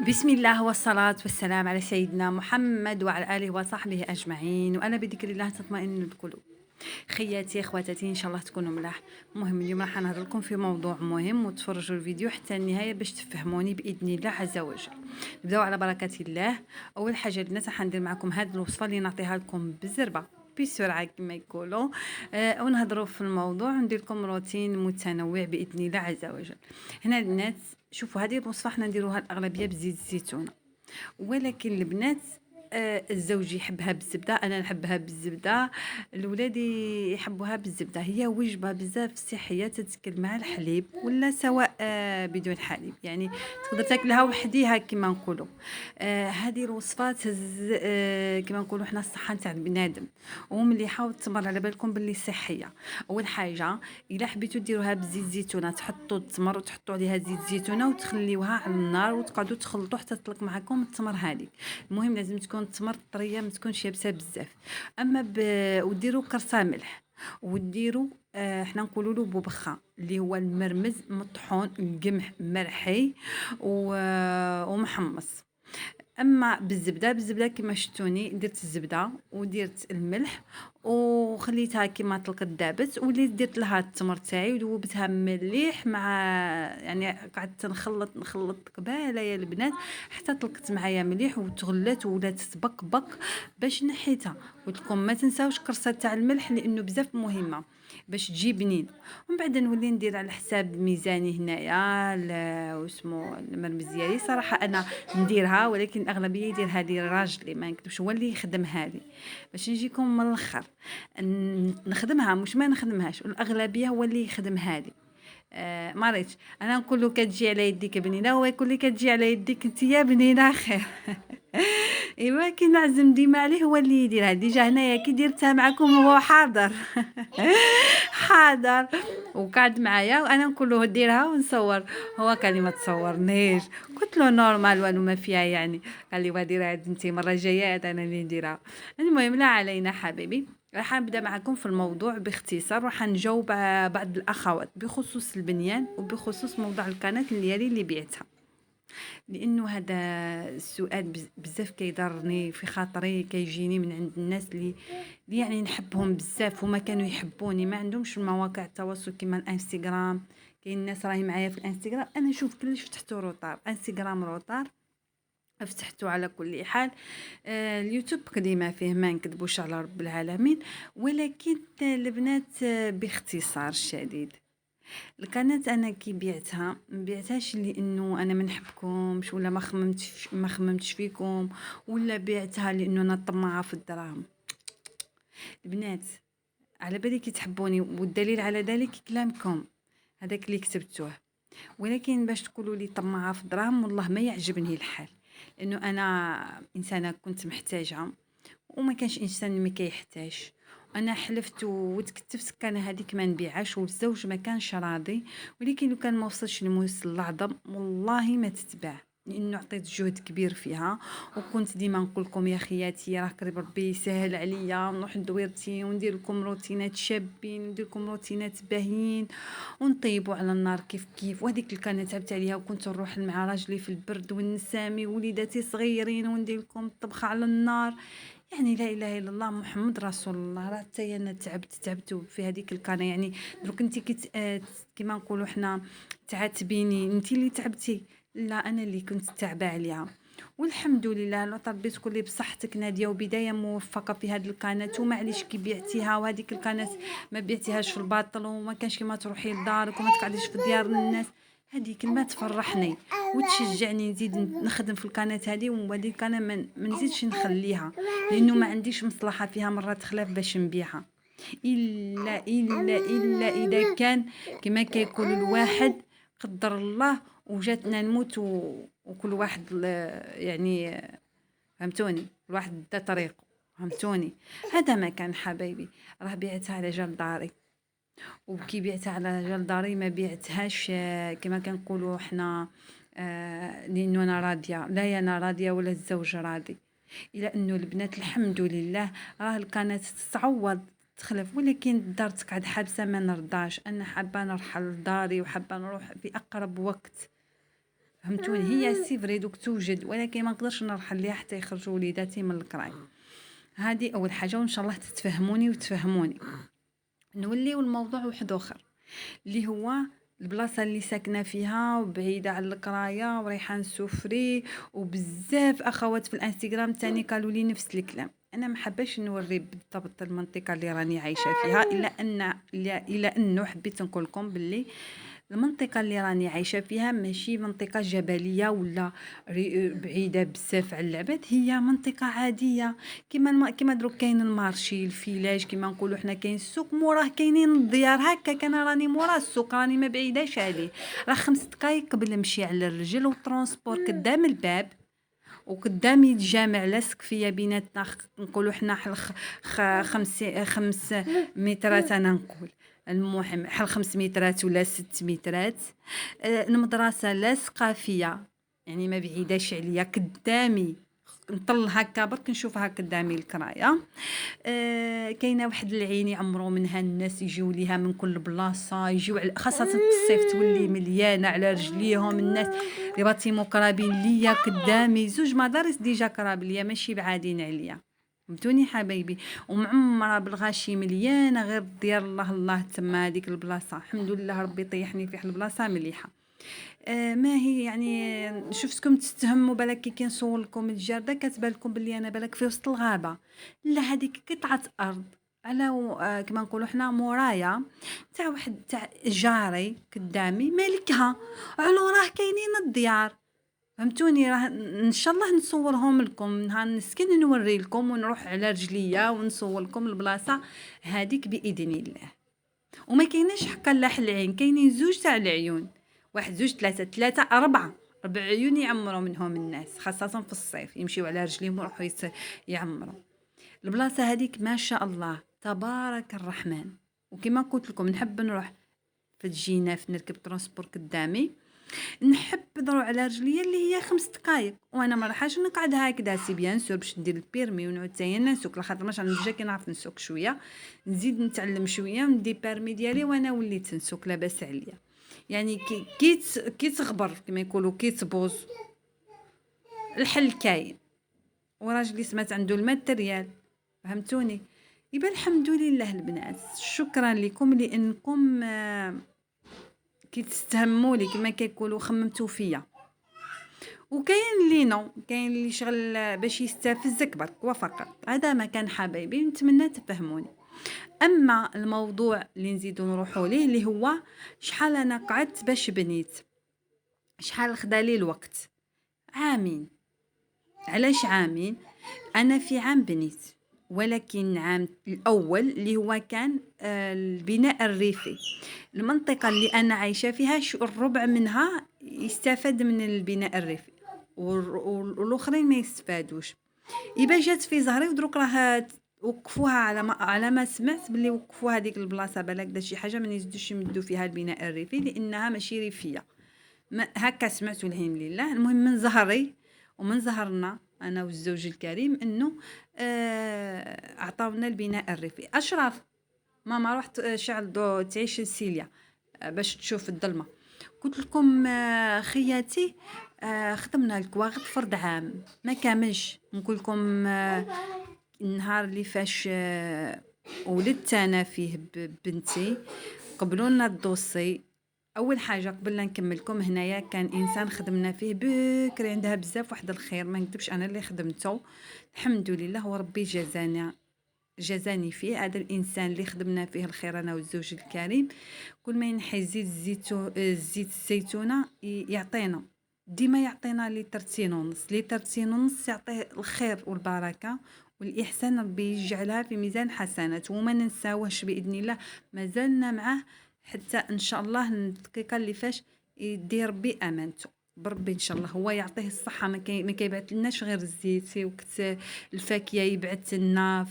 بسم الله والصلاة والسلام على سيدنا محمد وعلى آله وصحبه أجمعين، وأنا بذكر الله تطمئن القلوب. خياتي خواتاتي إن شاء الله تكونوا ملاح. المهم اليوم راح نهضر لكم في موضوع مهم، وتفرجوا الفيديو حتى النهاية باش تفهموني بإذن الله عز وجل. نبداو على بركة الله. أول حاجة البنات راح ندير معكم هذه الوصفة اللي نعطيها لكم بالزربة بسرعة كما يقولوا، ونهضروا في الموضوع وندير لكم روتين متنوع بإذن الله عز وجل. هنا البنات شوفوا هذه الوصفة حنا نديروها الأغلبية بزيت الزيتون، ولكن البنات الزوج يحبها بالزبده، انا نحبها بالزبده، الولاد يحبوها بالزبده. هي وجبه بزاف صحيه تتكل مع الحليب ولا سواء بدون حليب، يعني تقدر تاكلها وحديها كما نقولوا. هذه الوصفات كما نقولوا حنا الصحه نتاع البنادم ومليحه وتمر على بالكم باللي صحيه. اول حاجه الا حبيتوا ديروها بزيت زيتونه، تحطوا التمر وتحطوا عليها زيت زيتونه وتخليوها على النار وتقعدوا تخلطوا حتى تطلق معكم التمر هذيك. المهم لازم تكون التمر طريه، ما تكونش يابسه بزاف. اما وديروا كرصه ملح، وديروا حنا نقولوا له بوبخه اللي هو المرمز مطحون، القمح مرحي ومحمص. اما بالزبده كما شفتوني درت الزبده ودرت الملح وخليتها كما طلقت دابت، وليت درت لها التمر تاعي وذوبتها مليح مع، يعني قعدت نخلط قباله يا البنات حتى طلقت معايا مليح وتغلات وولات تبقبق باش نحيتها. قلت لكم ما تنساوش كرصه تاع الملح لانه بزاف مهمه باش تجي بنين. ومن بعد نولي ندير على حساب ميزاني هنايا واسمو المرمز ديالي. صراحه انا نديرها، ولكن الاغلبيه يديرها لي راجلي، ما نكذبش، هو اللي يخدمها لي. باش نجيكم من الاخر نخدمها، مش ما نخدمهاش، الاغلبيه هو اللي يخدمها لي. ما ريتش انا نقول له كتجي على يديك بنينه، هو يقول لي كتجي على يديك انت يا بنينه خير. ايوا كي نعزم ديما عليه هو اللي يديرها. ديجا هنايا كي درتها معكم هو حاضر. حاضر وقعد معايا وانا نقول له ديرها ونصور، هو قال لي ما تصورنيش. قلت له نورمال والو ما فيها يعني. قال لي وديرها انت المره الجايه انا اللي نديرها. المهم لا علينا حبيبي، راح نبدا معكم في الموضوع باختصار، راح نجاوب بعض الاخوات بخصوص البنيان وبخصوص موضوع القناه اللي بعتها، لانه هذا السؤال بزاف كيضرني في خاطري، كيجيني من عند الناس اللي يعني نحبهم بزاف وما كانوا يحبوني، ما عندهمش المواقع التواصل كما الانستغرام. كاين الناس راهي معايا في الانستغرام، انا شوف كلش فتحته روطار، انستغرام روطار فتحته على كل حال. اليوتيوب قديمه فيه ما نكذبوش على رب العالمين، ولكن البنات باختصار شديد القناة انا كي بعتها ما بعتهاش لانه انا ما نحبكمش ولا ما خممتش فيكم، ولا بعتها لانه انا طماعه في الدراهم. البنات على بالي كي تحبوني، والدليل على ذلك كلامكم هذاك اللي كتبتوه، ولكن باش تقولوا لي طماعه في الدراهم والله ما يعجبني الحال، لانه انا انسانه كنت محتاجه وما كانش انسان ما كيحتاج. انا حلفت وتكتفت كان هذيك ما نبيعهاش، والزوج ما كانش راضي، ولكن لو كان ما وصلش لموس العظم والله ما تتباع، لانه عطيت جهد كبير فيها. وكنت ديما نقول لكم يا خياتي راه قريب ربي يسهل عليا نروح لدويرتي وندير لكم روتينات شابين وندير لكم روتينات باهيين ونطيبوا على النار كيف كيف. وهذيك اللي كانت تعبت عليها، وكنت نروح مع راجلي في البرد والنسامي وليداتي صغيرين وندير لكم الطبخه على النار. يعني لا اله الا الله محمد رسول الله. راه حتى انا تعبت في هذيك القناه. يعني دروك انت كيما نقولوا حنا تعاتبيني انت اللي تعبتي، لا انا اللي كنت تعبه عليها. والحمد لله لو ربي تكون لي بصحتك ناديه وبدايه موفقه في هذه القناه. ومعليش كي بعتيها وهذيك القناه ما بعتيهاش في الباطل، وما كانش كيما تروحي لدارك وما تقعديش في ديار الناس. هذه كلمه تفرحني وتشجعني نزيد نخدم في القناه هذه، وهذه القناه ما نزيدش نخليها، لانه ما عنديش مصلحه فيها مرات خلاف باش نبيعها، الا اذا كان كما كيقول الواحد قدر الله وجاتنا نموت وكل واحد يعني فهمتوني، الواحد دا طريقه، فهمتوني. هذا ما كان حبايبي. راه بعتها على جال داري، وكي بعتها على جال داري ما بعتهاش كما كنقولوا حنا لانه انا راضيه، لا انا راضيه ولا الزوج راضي. الى انه البنات الحمد لله راه القناه تتعوض تخلف، ولكن الدار تقعد حابسه ما نرضاش. انا حابه نرحل لداري وحابه نروح في اقرب وقت، فهمتوني؟ هي سي فري دوك توجد، ولكن ما نقدرش نرحل ليها حتى يخرجوا وليداتي من القرايه. هذه اول حاجه، وان شاء الله تتفهموني وتفهموني. نوليو الموضوع واحد اخر، اللي هو البلاصه اللي ساكنه فيها وبعيده على القرايه وريحان سفري. وبزاف اخوات في الانستغرام تاني قالوا لي نفس الكلام. انا ما حباش نوري بالضبط المنطقه اللي راني عايشه فيها، الا انه حبيت نقول لكم باللي المنطقه اللي راني عايشه فيها ماشي منطقه جبليه ولا بعيده بزاف على العباد، هي منطقه عاديه. كيما دروك كاين المارشي الفيلاج كيما نقولوا حنا، كاين السوق موراه كاينين الديار هكا. انا راني مورا السوق، راني ما بعيداش عليه، راه 5 دقائق قبل نمشي على الرجل، والترونسبور قدام الباب وقدامي الجامع لاصق فيا بيناتنا نقولوا حنا حل 5 مترات. انا نقول المهم حل 5 مترات ولا 6 مترات. المدرسه لاصقه فيا، يعني ما بعيداش عليا، قدامي نطل هكا برك نشوفها قدامي القرايه. كاينه واحد العين يعمروا منها الناس، يجيو ليها من كل بلاصه، يجيو خاصه في الصيف تولي مليانه على رجليهم الناس. لي باتيمو قرابين ليا قدامي، 2 مدارس ديجا قراب ليا ماشي بعادين عليا. فهمتوني حبايبي؟ ومعمره بالغاشي مليانه، غير ديال الله الله تما هذيك البلاصه. الحمد لله ربي يطيحني في واحد البلاصه مليحه. ما هي يعني شفتكم تستهموا بالك كي كنصور لكم الجرده كتبان لكم بلي انا بالك في وسط الغابه. لا، هذيك قطعه ارض على كما نقولوا حنا مورايا تاع واحد تاع جاري قدامي مالكها، علو راه كاينين الديار. فهمتوني؟ راه ان شاء الله نصورهم لكم نهار نسكن، نوري لكم ونروح على رجليا ونصور لكم البلاصه هذيك باذن الله. وما كايناش حقا لا العين، كاينين 2 تاع العيون، 1 2 3 3 4 عيون يعمروا منهم الناس، خاصه في الصيف يمشيو على رجليهم ويروحوا يعمروا. البلاصه هذيك ما شاء الله تبارك الرحمن. وكما قلت لكم نحب نروح في الجيناف نركب ترونسبور قدامي، نحب نروح على رجليا اللي هي 5 دقائق، وانا ما راحش نقعد هكذا سي بيان سور باش ندير البيرمي ونعود حتى نسوق، لخاطر ماشي نجا كي نعرف نسوق شويه، نزيد نتعلم شويه وندي بيرمي ديالي وانا وليت نسوق لاباس عليا. يعني كي تغبر كما يقولوا كي تبوظ الحل كاين، وراجلي سمعت عنده الماتريال. فهمتوني؟ يبقى الحمد لله البنات، شكرا لكم لانكم كي تستهموا لي كما كيقولوا خممتوا فيا. وكاين اللي نو، كاين اللي شغل باش يستفزك برك وفقط. هذا ما كان حبايبي، نتمنى تفهموني. اما الموضوع اللي نزيدو نروحوا ليه اللي هو شحال انا قعدت باش بنيت، شحال خدالي الوقت. عامين. علاش عامين؟ انا في عام بنيت، ولكن العام الاول اللي هو كان البناء الريفي. المنطقه اللي انا عايشه فيها الربع منها يستفاد من البناء الريفي، والاخرين ما يستفادوش. يبقى جات في زهري ودروك راه وقفوها على ما سمعت باللي وقفوا هذيك البلاصه بالك دا شي حاجه ما يزيدوش يمدوا فيها البناء الريفي لانها ماشي ريفيه. هكا سمعت والحمد لله. المهم من زهري ومن زهرنا انا والزوج الكريم انه اعطاونا البناء الريفي. اشرف ماما رحت شعل دو تعيش سيليا باش تشوف الظلمه. قلت لكم خياتي خدمنا الكواغد فرد عام ما كاملش. نقول لكم النهار اللي فاش ولدت انا فيه بنتي قبلونا الدوسي. اول حاجه قبل لا نكملكم هنايا كان انسان خدمنا فيه بكري عندها بزاف واحد الخير، ما نكذبش انا اللي خدمته الحمد لله، وربي جزاني فيه. هذا الانسان اللي خدمنا فيه الخير انا والزوج الكريم، كل ما ينحي زيت الزيتونه يعطينا ديما، يعطينا لترتين ونص يعطيه الخير والبركه والاحسان، ربي يجعلها في ميزان حسنات وما ننساوهش باذن الله. مازلنا معه حتى ان شاء الله الدقيقه اللي فاش يدير ربي امانته بربي ان شاء الله. هو يعطيه الصحه، ما كيبعث لناش غير الزيت وقت الفاكهه يبعث لنا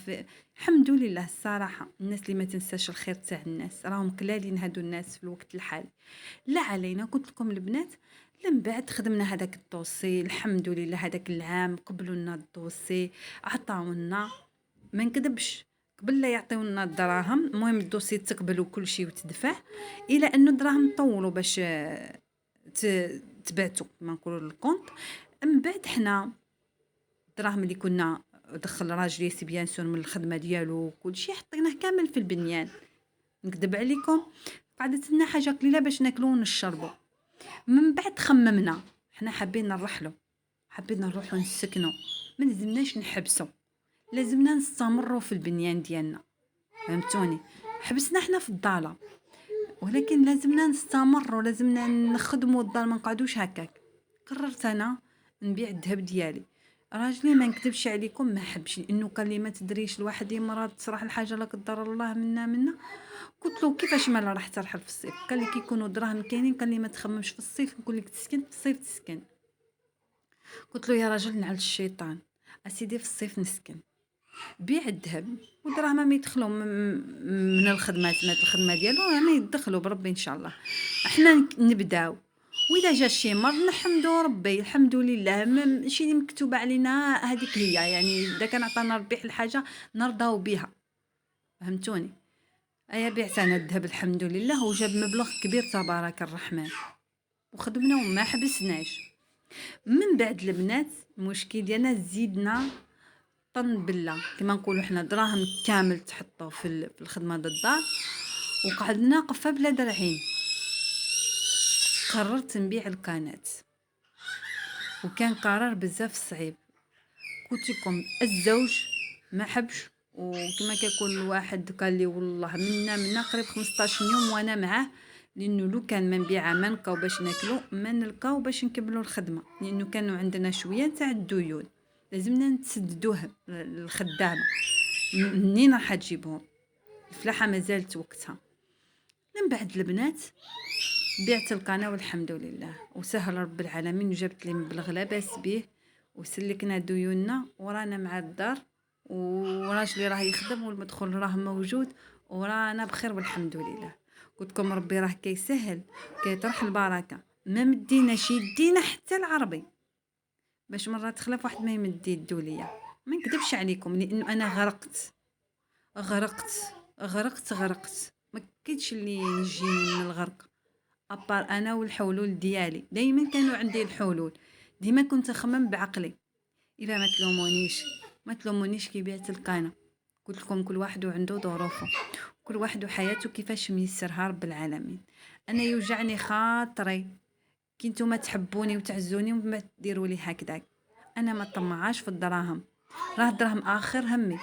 الحمد لله. الصراحه الناس اللي ما تنساش الخير تاع الناس راهم قلالين هادو الناس في الوقت الحالي. لا علينا. قلت لكم البنات من بعد خدمنا هذاك الدوسي الحمد لله. هذاك العام قبلوا لنا الدوسي، عطاونا ما نكذبش قبل لا يعطيونا الدراهم. المهم الدوسي تقبل وكل شيء وتدفع، الى انه الدراهم طولوا باش تبعتو كما نقولوا الكونط. من بعد حنا الدراهم اللي كنا دخل راجلي سي بيان سور من الخدمه ديالو كلشي حطيناه كامل في البنيان. نكذب عليكم قعدت لنا حاجه قليله باش ناكلو ونشربو. من بعد خممنا حنا حابين نرحلو، حابين نروحو نسكنو، ما لازمناش نحبسو، لازمنا نستمروا في البنيان ديالنا. فهمتوني؟ حبسنا حنا في الضاله، ولكن لازمنا نستمروا، لازمنا نخدموا الدار، ما نقعدوش هكاك. قررت انا نبيع الذهب ديالي. راجلي ما نكذبش عليكم ما حبش، لانه قال لي ما تدريش الواحد مرض تصرح الحاجه لا قدر الله منا. قلت له كيفاش ما راح ترحل في الصيف؟ قال لي كي يكونوا دراهم كاينين، قال لي ما تخممش في الصيف، نقول لك تسكن في الصيف تسكن. قلت له يا راجل نعل الشيطان، اسيدي في الصيف نسكن، بيع الذهب ودراهم ما يدخلوا من الخدمات، من الخدمه ديالو ما يدخلوا بربي ان شاء الله. احنا نبداو، واذا جا شي مرض نحمدوا ربي، الحمد لله، ماشي اللي مكتوبه علينا هذيك هي، يعني اذا كان عطانا ربي الحاجه نرضاو بها. فهمتوني؟ ايا بعت انا الذهب الحمد لله وجاب مبلغ كبير تبارك الرحمن، وخدمنا وما حبسناش. من بعد البنات المشكل ديالنا زيدنا طن بله كما نقولوا حنا دراهم كامل تحطوا في الخدمه د الدار، وقعدنا قفه بلا درعين. قررت نبيع القناه، وكان قرار بزاف صعيب. قلت لكم الزوج ما حبش، وكما كيقول الواحد قال لي والله منا قريب 15 يوم وانا معاه، لانه لو كان ما نبيعها ما نلقاو باش ناكلو، ما نلقاو باش نكملوا الخدمه، لانه كانوا عندنا شويه تاع الديون لازمنا نسددوه الخدامه. منين راح تجيبهم؟ الفلاحه ما زالت وقتها. من بعد البنات بعت القناه والحمد لله، وسهل رب العالمين، وجبت لي مبلغ لا باس به، وسلكنا ديوننا ورانا مع الدار، وراجلي راه يخدم والمدخول راه موجود، ورانا بخير والحمد لله. قلت لكم ربي راه كيسهل كيطرح البركه، ما مديناش يدينا حتى العربي باش مره تخلف واحد ما يمد يدو ليا. ما نكذبش عليكم، لانه انا غرقت، ما كاينش اللي ينجيني من الغرق ابار انا والحلول ديالي. دائما كانوا عندي الحلول، ديما كنت اخمم بعقلي. الا ما تلومونيش كي بعت القناه. قلت لكم كل واحد عنده ظروفه، كل واحد وحياته كيفاش ميسرها رب العالمين. انا يوجعني خاطري كي نتوما تحبوني وتعزوني وما ديروا لي هكذاك. انا ما طمعاش في الدراهم، راه الدراهم اخر همي،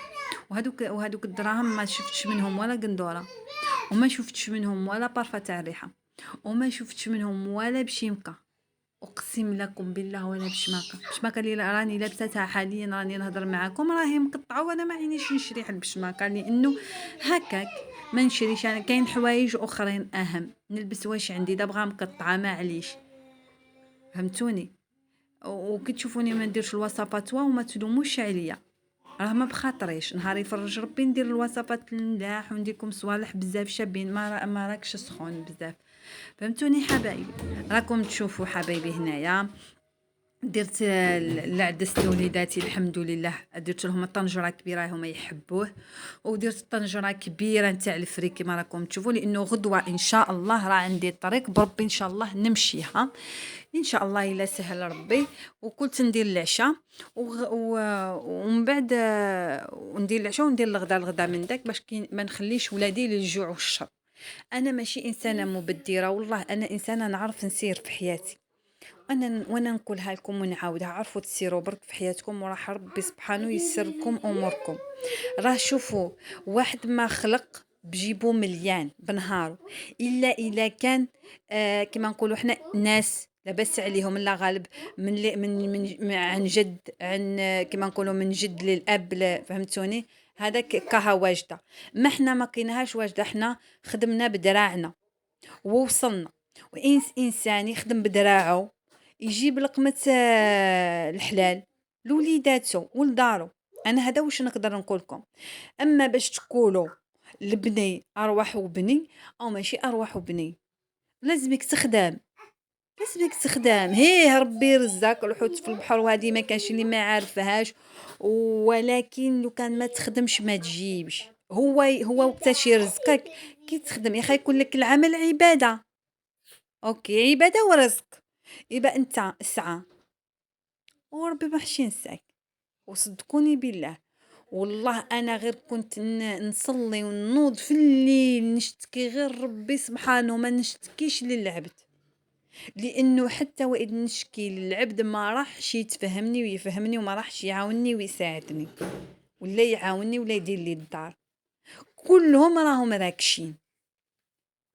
وهذوك الدراهم ما شفتش منهم ولا قندوره، وما شفتش منهم ولا طرفه تاع ريحه، وما شفتش منهم ولا بشيمكه. اقسم لكم بالله ولا بشماكه اللي راني لابستها حاليا راني نهضر معاكم راهي مقطعه، وانا ما عينيش نشري حل بشماكه، لانه هكاك ما نشريش. انا كاين حوايج اخرين اهم نلبس واش عندي دابغا مقطعه معليش. فهمتوني؟ وكي تشوفوني ما نديرش الوصفات وما تلوموش عليا، راه ما بخاطريش. نهار يفرج ربي ندير الوصفات الملاح وندير لكم صوالح بزاف شابين، ما راكش سخون بزاف. فهمتوني حبايبي؟ راكم تشوفوا حبايبي هنايا درت العدس لوليداتي الحمد لله، درت لهم طنجره كبيره هما يحبوه، ودرت طنجره كبيره نتاع الفريك كما راكم تشوفوا، لانه غدوه ان شاء الله راه عندي الطريق بربي ان شاء الله نمشيها ان شاء الله الا سهل ربي. وقلت ندير العشاء ومن بعد وندير العشاء وندير الغدا من داك باش ما نخليش ولادي للجوع والشر. انا ماشي انسانه مبدره، والله انا انسانه نعرف نسير في حياتي. وانا نقولها لكم ونعاودها، عرفوا تسيروا برك في حياتكم وراح ربي سبحانه يسر لكم اموركم. راه شوفوا واحد ما خلق بجيبو مليان بنهارو الا كان كما نقولوا حنا ناس لاباس عليهم لا غالب عن جد، عن كما نقولوا من جد للاب فهمتوني؟ هذاك كها واجده. ما حنا ما كاينهاش واجده، حنا خدمنا بدراعنا ووصلنا. انسان يخدم بدراعه يجيب لقمه الحلال لوليداتو ولدارو. انا هذا واش نقدر نقول لكم. اما باش تقولوا لبني ارواح وبني او ماشي ارواح وبني، لازمك تخدم هيه ربي يرزقك الحوت في البحر، وهذه ما كانش اللي ما عارفهاش. ولكن لو كان ما تخدمش ما تجيبش. هو وقتاش يرزقك كي تخدم. يا اخي يكون لك العمل عباده، اوكي عباده ورزق. يبقى انت اسعى وربي ما حشي ينساك. وصدقوني بالله، والله انا غير كنت نصلي ونوض في الليل نشتكي غير ربي سبحانه، ما نشتكيش للعبد، لانه حتى وإذ نشكي للعبد ما راحش يتفهمني ويفهمني، وما راحش يعاوني ويساعدني، ولا يعاوني ولا يدير لي الدار. كلهم راهم راكشين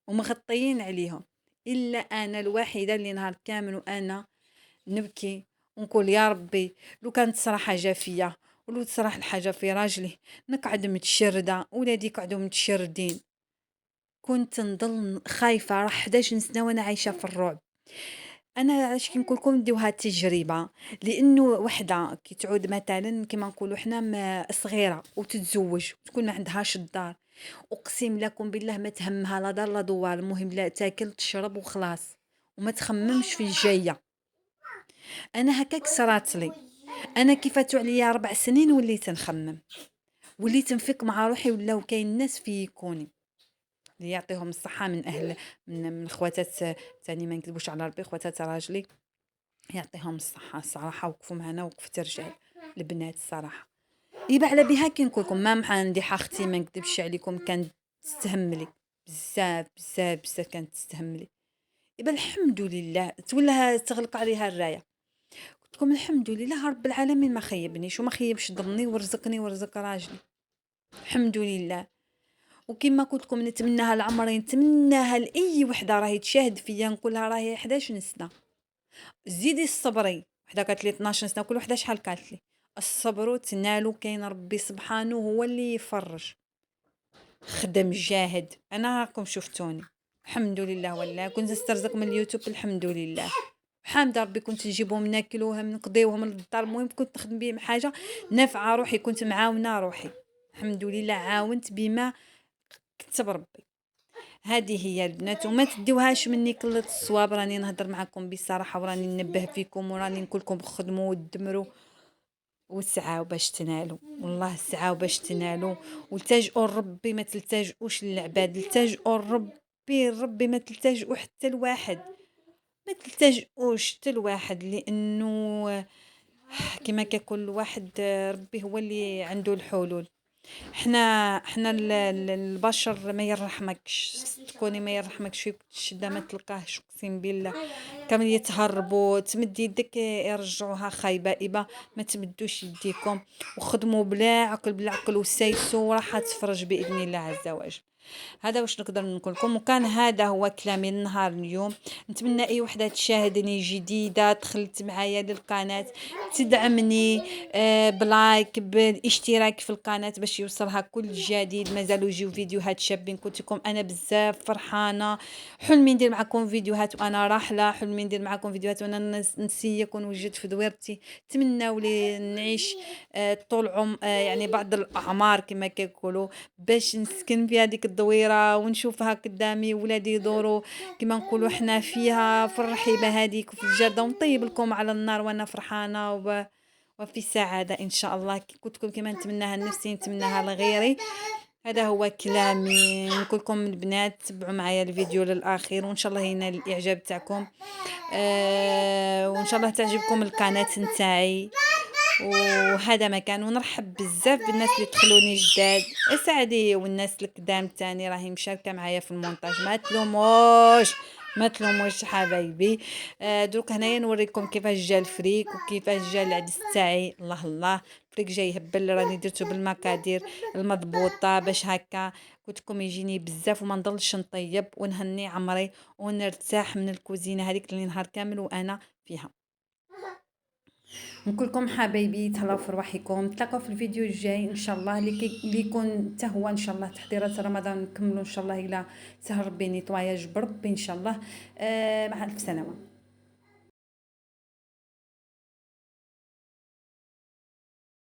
ومغطيين عليهم، الا انا الوحيده اللي نهار كامل وانا نبكي ونقول يا ربي لو كانت صرا حاجه فيا، ولو تصرح الحاجه في راجلي، نقعد متشرده ولادي يقعدوا متشردين. كنت نضل خايفه، راح 11 سنه وانا عايشه في الرعب. انا علاش كي نقول لكم ديوها تجربه، لانه وحده كي تعود مثلا كيما نقولوا حنا صغيره وتتزوج وتكون ما عندهاش الدار، اقسم لكم بالله ما تهمها لا دار لا دوار، المهم لا تاكل تشرب وخلاص، وما تخممش في الجايه. انا هكاك صرات لي، انا كي فاتوا عليا 4 سنين وليت نخمم، وليت نفيق مع روحي، ولاو كاين ناس في كوني اللي يعطيهم الصحه من اهل من خواتات تاني، ما نكذبوش على ربي، خواتات راجلي يعطيهم الصحه الصراحه، وقفوا معنا وقفت رجال البنات الصراحه. يبقى على بها كي نقول لكم ما عندي اختي ما نكذبش عليكم كانت تستهملي بزاف بزاف بزاف، كانت تستهملي. يبقى الحمد لله تولى تغلق عليها الرايه. قلت لكم الحمد لله رب العالمين ما خيبنيش وما خيبش ضني ورزقني ورزق راجلي، الحمد لله. وكما قلت لكم نتمناها العمرين، نتمناها لاي وحده راهي تشاهد فيا، نقولها راهي 11 سنه زيدي الصبري. وحده قالت لي 12 سنه، كل وحده شحال قالت لي الصبر تنالو، كاين ربي سبحانه هو اللي يفرج. خدم جاهد، انا راكم شفتوني الحمد لله، ولا كنت نسترزق من اليوتيوب الحمد لله، حامده ربي كنت نجيبهم ناكلوهم نقضيوهم للدار، المهم كنت نخدم بهم حاجه نافعه روحي، كنت معاونه روحي الحمد لله، عاونت بما كتب ربي. هذه هي البنات، وما تديوهاش مني كل الصواب، راني نهضر معكم بصراحه وراني ننبه فيكم وراني نقول لكم خدموا ودمروا وسعاو باش تنالوا، والله سعاو باش تنالوا، والتجئوا لربي ما تلتجئوش للعباد، التجئوا لربي، ربي ما تلتجئوا حتى الواحد، ما تلتجئوش حتى الواحد، لانه كما كيقول الواحد ربي هو اللي عنده الحلول. حنا البشر ما يرحمكش، تكوني ما يرحمكش في الشده ما تلقاهش، اقسم بالله كامل يتهربوا، تمد يدك يرجعوها خايبه إبا. ما تمدوش يديكم وخدموا بلا عقل، بلا عقل وسايسوا، راح تفرج باذن الله عز وجل. هذا واش نقدر نقول لكم، وكان هذا هو كلامي النهار اليوم. نتمنى اي وحده تشاهدني جديده دخلت معايا للقناه تدعمني بلايك بالاشتراك في القناه باش يوصلها كل جديد. مازالوا يجيو فيديوهات شابين، قلت لكم انا بزاف فرحانه، حلمي ندير معكم فيديوهات وانا راحله، حلمي ندير معكم فيديوهات وانا نسيك ونوجد في دويرتي. نتمنى لي نعيش طول يعني بعض الاعمار كما كيقولوا، باش نسكن في هذيك الدويره ونشوفها قدامي، ولادي يدوروا كما نقولوا حنا فيها في الرحيبه هذيك في الجرده، ونطيب لكم على النار وانا فرحانه وفي سعاده ان شاء الله. قلت لكم كما نتمناها لنفسي نتمناها لغيري. هذا هو كلامي، نقول لكم البنات تبعوا معايا الفيديو للاخير، وان شاء الله ينال الاعجاب تاعكم، وان شاء الله تعجبكم القناه نتاعي. وهذا مكان، ونرحب بزاف بالناس اللي دخلوني جداد اسعدي، والناس القدام تاني راهي مشاركه معايا في المونتاج، ما تلوموش ما تلوموش حبايبي. دروك هنايا نوريكم كيفاش جا الفريك وكيفاش جا العدس تاعي. الله الله، الفريك جاي هبل، راني درتو بالمقادير المضبوطه باش هكا قلت لكم يجيني بزاف وما نضلش نطيب ونهني عمري ونرتاح من الكوزينه هذيك اللي نهار كامل وانا فيها. نقولكم حبايبي تهلاو في رواحكم، نتلاقاو في الفيديو الجاي ان شاء الله، اللي يكون حتى هو ان شاء الله تحضيرات رمضان نكملوا ان شاء الله الى سهر ربي نيطواياج بربي ان شاء الله. مع الف سلامه.